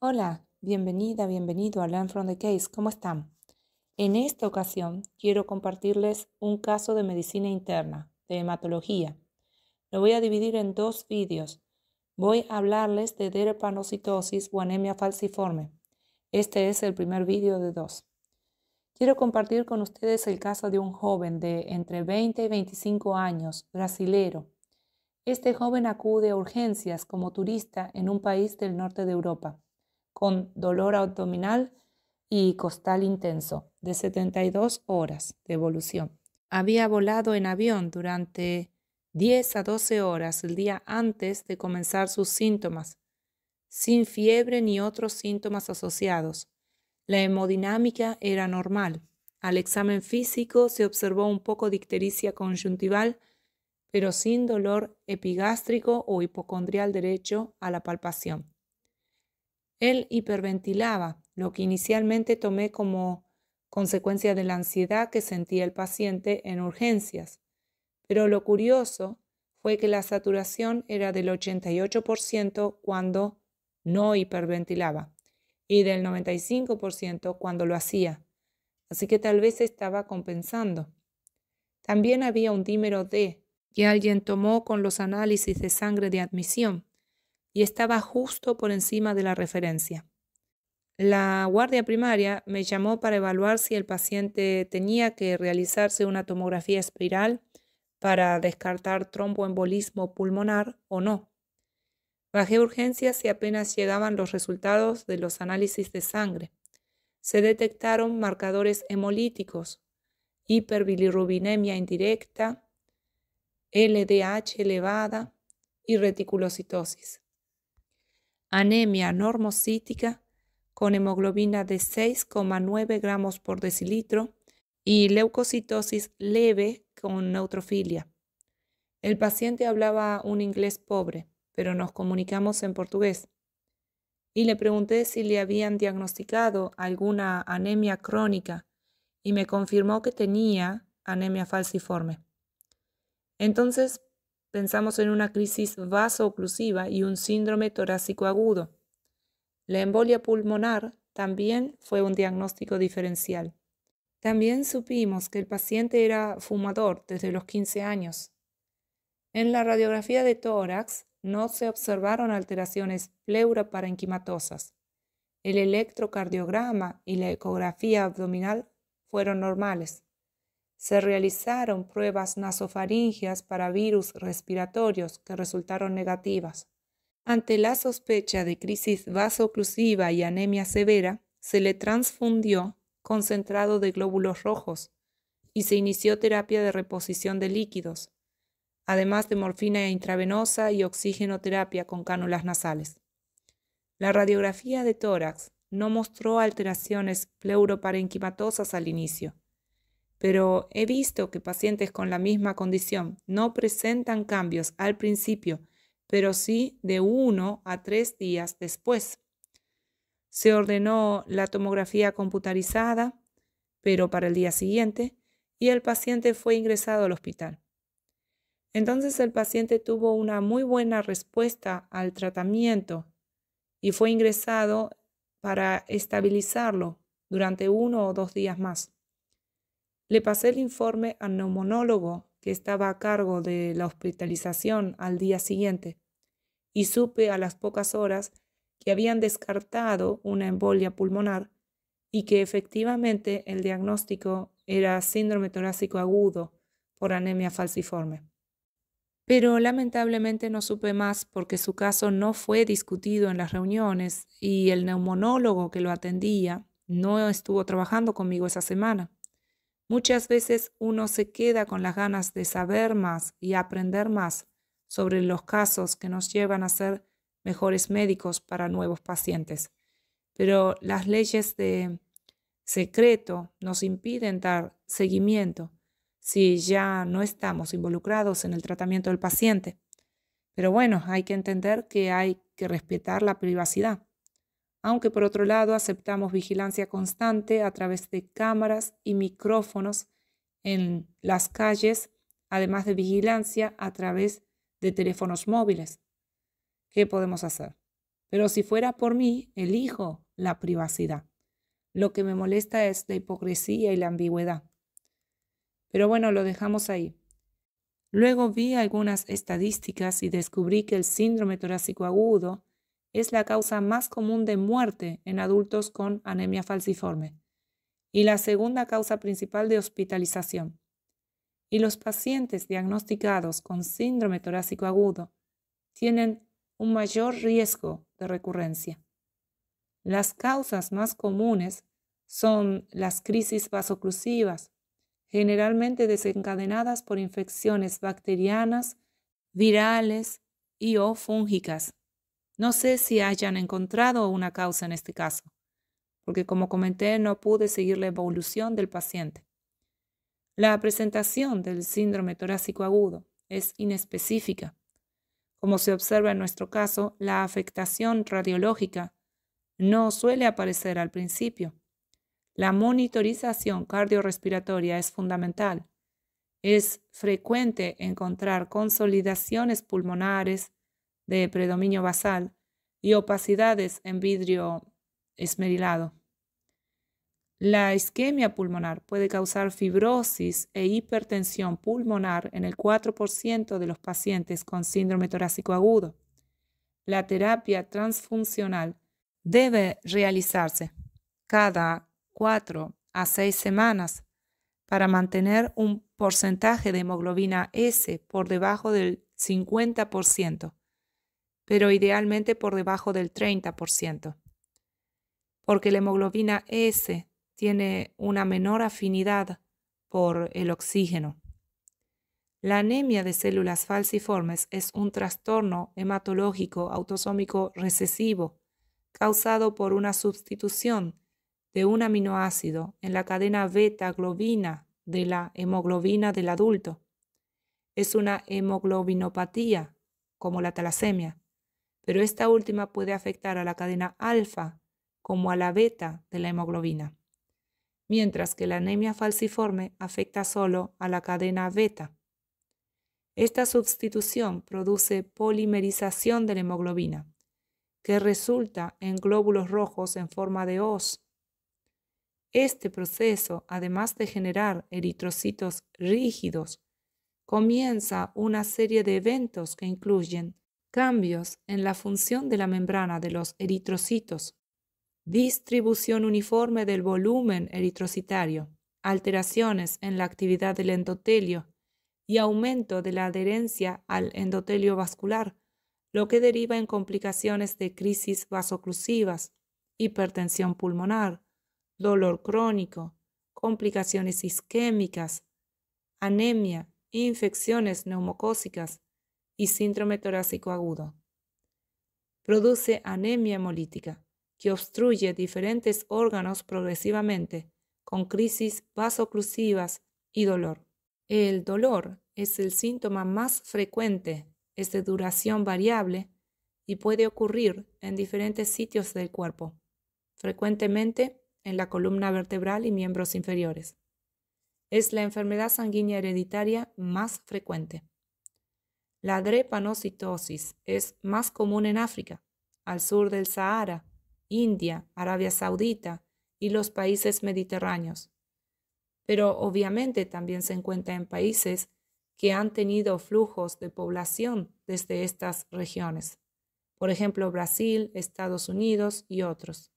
Hola, bienvenida, bienvenido a Learn from the Case. ¿Cómo están? En esta ocasión quiero compartirles un caso de medicina interna, de hematología. Lo voy a dividir en dos vídeos. Voy a hablarles de drepanocytosis o anemia falciforme. Este es el primer vídeo de dos. Quiero compartir con ustedes el caso de un joven de entre 20 y 25 años, brasilero. Este joven acude a urgencias como turista en un país del norte de Europa, con dolor abdominal y costal intenso, de 72 horas de evolución. Había volado en avión durante 10 a 12 horas el día antes de comenzar sus síntomas, sin fiebre ni otros síntomas asociados. La hemodinámica era normal. Al examen físico se observó un poco de ictericia conjuntival, pero sin dolor epigástrico o hipocondrial derecho a la palpación. Él hiperventilaba, lo que inicialmente tomé como consecuencia de la ansiedad que sentía el paciente en urgencias, pero lo curioso fue que la saturación era del 88% cuando no hiperventilaba y del 95% cuando lo hacía, así que tal vez estaba compensando. También había un dímero D que alguien tomó con los análisis de sangre de admisión y estaba justo por encima de la referencia. La guardia primaria me llamó para evaluar si el paciente tenía que realizarse una tomografía espiral para descartar tromboembolismo pulmonar o no. Bajé urgencias y apenas llegaban los resultados de los análisis de sangre. Se detectaron marcadores hemolíticos, hiperbilirrubinemia indirecta, LDH elevada y reticulocitosis. Anemia normocítica con hemoglobina de 6,9 gramos por decilitro y leucocitosis leve con neutrofilia. El paciente hablaba un inglés pobre, pero nos comunicamos en portugués. Y le pregunté si le habían diagnosticado alguna anemia crónica y me confirmó que tenía anemia falciforme. Entonces pensamos en una crisis vaso-oclusiva y un síndrome torácico agudo. La embolia pulmonar también fue un diagnóstico diferencial. También supimos que el paciente era fumador desde los 15 años. En la radiografía de tórax no se observaron alteraciones pleuraparenquimatosas. El electrocardiograma y la ecografía abdominal fueron normales. Se realizaron pruebas nasofaringeas para virus respiratorios que resultaron negativas. Ante la sospecha de crisis vaso-oclusiva y anemia severa, se le transfundió concentrado de glóbulos rojos y se inició terapia de reposición de líquidos, además de morfina intravenosa y oxigenoterapia con cánulas nasales. La radiografía de tórax no mostró alteraciones pleuroparenquimatosas al inicio, pero he visto que pacientes con la misma condición no presentan cambios al principio, pero sí de 1 a 3 días después. Se ordenó la tomografía computarizada, pero para el día siguiente, y el paciente fue ingresado al hospital. Entonces el paciente tuvo una muy buena respuesta al tratamiento y fue ingresado para estabilizarlo durante 1 o 2 días más. Le pasé el informe al neumonólogo que estaba a cargo de la hospitalización al día siguiente y supe a las pocas horas que habían descartado una embolia pulmonar y que efectivamente el diagnóstico era síndrome torácico agudo por anemia falciforme. Pero lamentablemente no supe más porque su caso no fue discutido en las reuniones y el neumonólogo que lo atendía no estuvo trabajando conmigo esa semana. Muchas veces uno se queda con las ganas de saber más y aprender más sobre los casos que nos llevan a ser mejores médicos para nuevos pacientes. Pero las leyes de secreto nos impiden dar seguimiento si ya no estamos involucrados en el tratamiento del paciente. Pero bueno, hay que entender que hay que respetar la privacidad. Aunque por otro lado aceptamos vigilancia constante a través de cámaras y micrófonos en las calles, además de vigilancia a través de teléfonos móviles. ¿Qué podemos hacer? Pero si fuera por mí, elijo la privacidad. Lo que me molesta es la hipocresía y la ambigüedad. Pero bueno, lo dejamos ahí. Luego vi algunas estadísticas y descubrí que el síndrome torácico agudo es la causa más común de muerte en adultos con anemia falciforme y la segunda causa principal de hospitalización. Y los pacientes diagnosticados con síndrome torácico agudo tienen un mayor riesgo de recurrencia. Las causas más comunes son las crisis vasoclusivas, generalmente desencadenadas por infecciones bacterianas, virales y o fúngicas. No sé si hayan encontrado una causa en este caso, porque como comenté, no pude seguir la evolución del paciente. La presentación del síndrome torácico agudo es inespecífica. Como se observa en nuestro caso, la afectación radiológica no suele aparecer al principio. La monitorización cardiorrespiratoria es fundamental. Es frecuente encontrar consolidaciones pulmonares de predominio basal y opacidades en vidrio esmerilado. La isquemia pulmonar puede causar fibrosis e hipertensión pulmonar en el 4% de los pacientes con síndrome torácico agudo. La terapia transfuncional debe realizarse cada 4 a 6 semanas para mantener un porcentaje de hemoglobina S por debajo del 50%, pero idealmente por debajo del 30%, porque la hemoglobina S tiene una menor afinidad por el oxígeno. La anemia de células falciformes es un trastorno hematológico autosómico recesivo causado por una sustitución de un aminoácido en la cadena beta-globina de la hemoglobina del adulto. Es una hemoglobinopatía, como la talasemia, pero esta última puede afectar a la cadena alfa como a la beta de la hemoglobina, mientras que la anemia falciforme afecta solo a la cadena beta. Esta sustitución produce polimerización de la hemoglobina, que resulta en glóbulos rojos en forma de hoz. Este proceso, además de generar eritrocitos rígidos, comienza una serie de eventos que incluyen cambios en la función de la membrana de los eritrocitos, distribución uniforme del volumen eritrocitario, alteraciones en la actividad del endotelio y aumento de la adherencia al endotelio vascular, lo que deriva en complicaciones de crisis vasoclusivas, hipertensión pulmonar, dolor crónico, complicaciones isquémicas, anemia, infecciones neumocócicas y síndrome torácico agudo. Produce anemia hemolítica, que obstruye diferentes órganos progresivamente, con crisis vasoclusivas y dolor. El dolor es el síntoma más frecuente, es de duración variable y puede ocurrir en diferentes sitios del cuerpo, frecuentemente en la columna vertebral y miembros inferiores. Es la enfermedad sanguínea hereditaria más frecuente. La drepanocitosis es más común en África, al sur del Sahara, India, Arabia Saudita y los países mediterráneos. Pero obviamente también se encuentra en países que han tenido flujos de población desde estas regiones, por ejemplo Brasil, Estados Unidos y otros.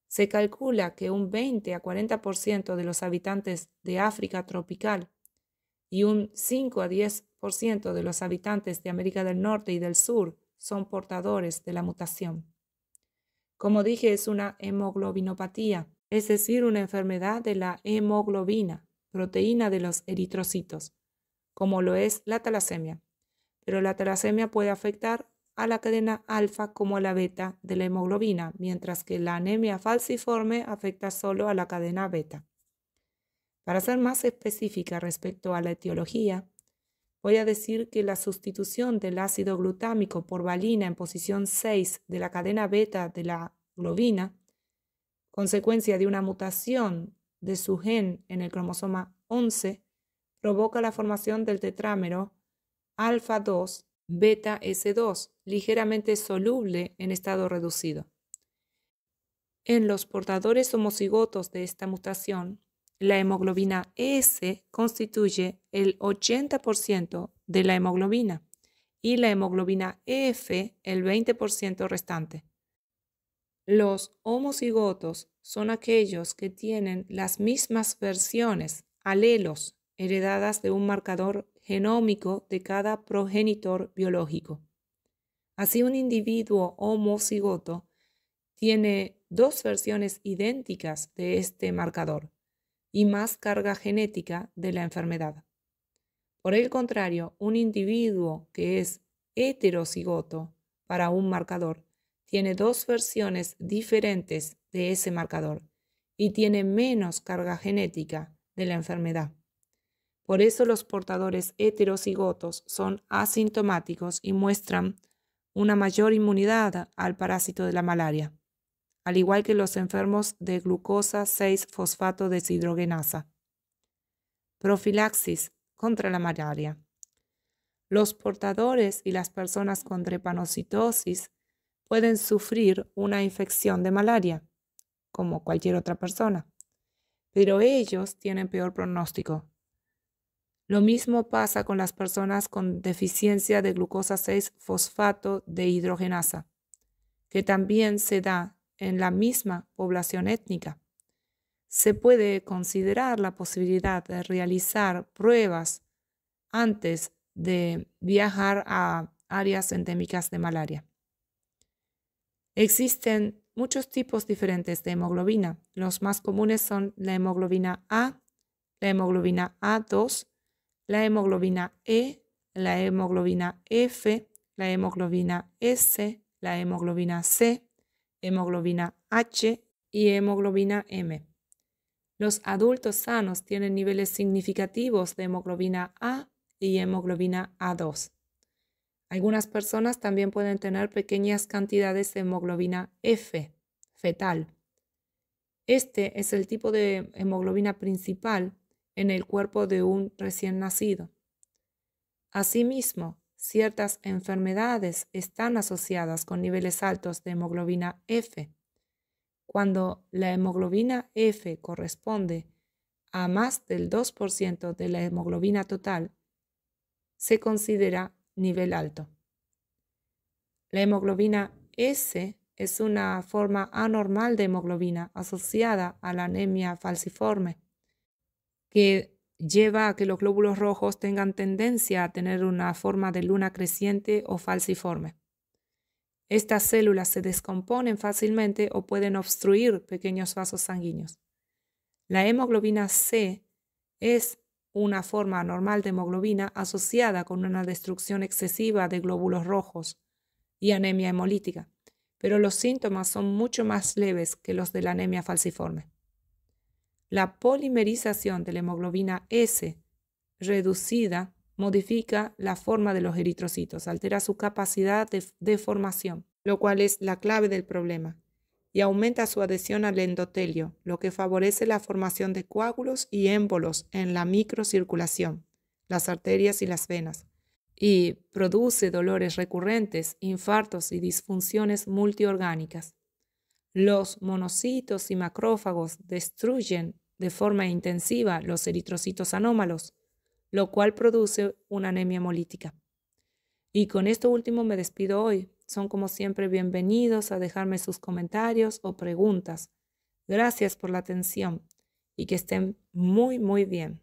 Se calcula que un 20 a 40% de los habitantes de África tropical y un 5 a 10% de los habitantes de América del Norte y del Sur son portadores de la mutación. Como dije, es una hemoglobinopatía, es decir, una enfermedad de la hemoglobina, proteína de los eritrocitos, como lo es la talasemia. Pero la talasemia puede afectar a la cadena alfa como a la beta de la hemoglobina, mientras que la anemia falciforme afecta solo a la cadena beta. Para ser más específica respecto a la etiología, voy a decir que la sustitución del ácido glutámico por valina en posición 6 de la cadena beta de la globina, consecuencia de una mutación de su gen en el cromosoma 11, provoca la formación del tetrámero alfa 2 beta S2, ligeramente soluble en estado reducido. En los portadores homocigotos de esta mutación, la hemoglobina S constituye el 80% de la hemoglobina y la hemoglobina F el 20% restante. Los homocigotos son aquellos que tienen las mismas versiones, alelos, heredadas de un marcador genómico de cada progenitor biológico. Así, un individuo homocigoto tiene dos versiones idénticas de este marcador y más carga genética de la enfermedad. Por el contrario, un individuo que es heterocigoto para un marcador tiene dos versiones diferentes de ese marcador y tiene menos carga genética de la enfermedad. Por eso los portadores heterocigotos son asintomáticos y muestran una mayor inmunidad al parásito de la malaria, al igual que los enfermos de glucosa 6-fosfato deshidrogenasa. Profilaxis contra la malaria. Los portadores y las personas con drepanocitosis pueden sufrir una infección de malaria, como cualquier otra persona, pero ellos tienen peor pronóstico. Lo mismo pasa con las personas con deficiencia de glucosa 6-fosfato dehidrogenasa, que también se da en la misma población étnica. Se puede considerar la posibilidad de realizar pruebas antes de viajar a áreas endémicas de malaria. Existen muchos tipos diferentes de hemoglobina. Los más comunes son la hemoglobina A, la hemoglobina A2, la hemoglobina E, la hemoglobina F, la hemoglobina S, la hemoglobina C, hemoglobina H y hemoglobina M. Los adultos sanos tienen niveles significativos de hemoglobina A y hemoglobina A2. Algunas personas también pueden tener pequeñas cantidades de hemoglobina F, fetal. Este es el tipo de hemoglobina principal en el cuerpo de un recién nacido. Asimismo, ciertas enfermedades están asociadas con niveles altos de hemoglobina F. Cuando la hemoglobina F corresponde a más del 2% de la hemoglobina total, se considera nivel alto. La hemoglobina S es una forma anormal de hemoglobina asociada a la anemia falciforme, que lleva a que los glóbulos rojos tengan tendencia a tener una forma de luna creciente o falciforme. Estas células se descomponen fácilmente o pueden obstruir pequeños vasos sanguíneos. La hemoglobina C es una forma anormal de hemoglobina asociada con una destrucción excesiva de glóbulos rojos y anemia hemolítica, pero los síntomas son mucho más leves que los de la anemia falciforme. La polimerización de la hemoglobina S reducida modifica la forma de los eritrocitos, altera su capacidad de formación, lo cual es la clave del problema, y aumenta su adhesión al endotelio, lo que favorece la formación de coágulos y émbolos en la microcirculación, las arterias y las venas, y produce dolores recurrentes, infartos y disfunciones multiorgánicas. Los monocitos y macrófagos destruyen de forma intensiva los eritrocitos anómalos, lo cual produce una anemia hemolítica. Y con esto último me despido hoy. Son como siempre bienvenidos a dejarme sus comentarios o preguntas. Gracias por la atención y que estén muy bien.